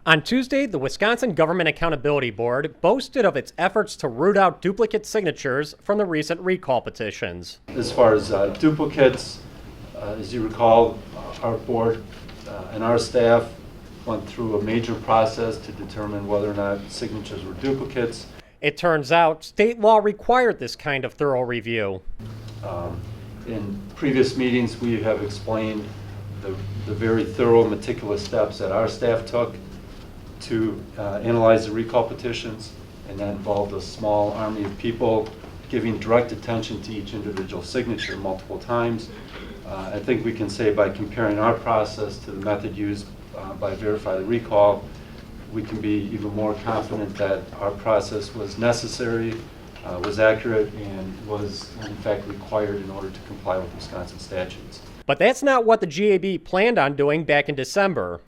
On Tuesday, the Wisconsin Government Accountability Board boasted of its efforts to root out duplicate signatures from the recent recall petitions. As far as duplicates, as you recall, our board and our staff went through a major process to determine whether or not signatures were duplicates. It turns out state law required this kind of thorough review. In previous meetings, we have explained the very thorough, meticulous steps that our staff took to analyze the recall petitions, and that involved a small army of people giving direct attention to each individual signature multiple times. I think we can say by comparing our process to the method used by Verify the Recall, we can be even more confident that our process was necessary, was accurate, and was in fact required in order to comply with Wisconsin statutes. But that's not what the GAB planned on doing back in December.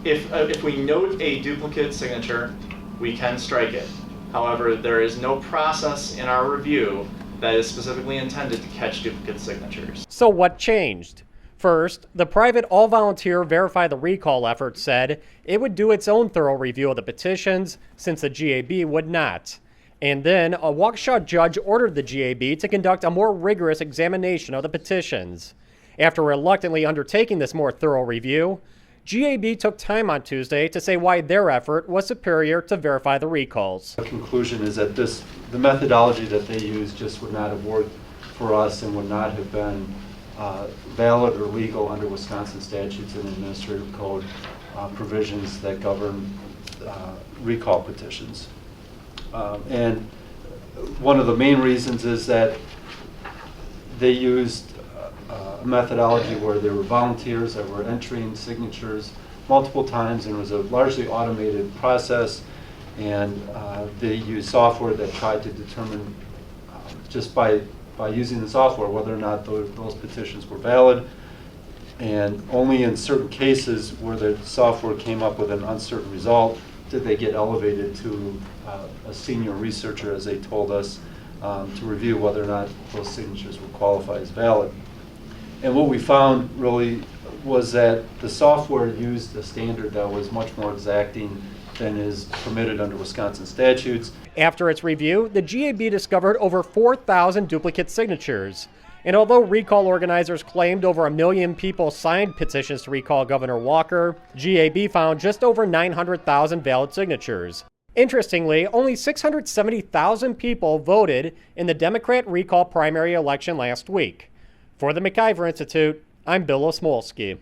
If we note a duplicate signature, we can strike it. However, there is no process in our review that is specifically intended to catch duplicate signatures. So what changed? First, the private all-volunteer Verify the Recall effort said it would do its own thorough review of the petitions, since the GAB would not. And then a Waukesha judge ordered the GAB to conduct a more rigorous examination of the petitions. After reluctantly undertaking this more thorough review, GAB took time on Tuesday to say why their effort was superior to Verify the Recalls. The conclusion is that the methodology that they used just would not have worked for us and would not have been valid or legal under Wisconsin statutes and administrative code provisions that govern recall petitions. And one of the main reasons is that they used a methodology where there were volunteers that were entering signatures multiple times, and it was a largely automated process, and they used software that tried to determine just by using the software whether or not those petitions were valid, and only in certain cases where the software came up with an uncertain result did they get elevated to a senior researcher, as they told us, to review whether or not those signatures would qualify as valid. And what we found really was that the software used a standard that was much more exacting than is permitted under Wisconsin statutes. After its review, the GAB discovered over 4,000 duplicate signatures. And although recall organizers claimed over 1 million people signed petitions to recall Governor Walker, GAB found just over 900,000 valid signatures. Interestingly, only 670,000 people voted in the Democrat recall primary election last week. For the McIver Institute, I'm Bill Osmulski.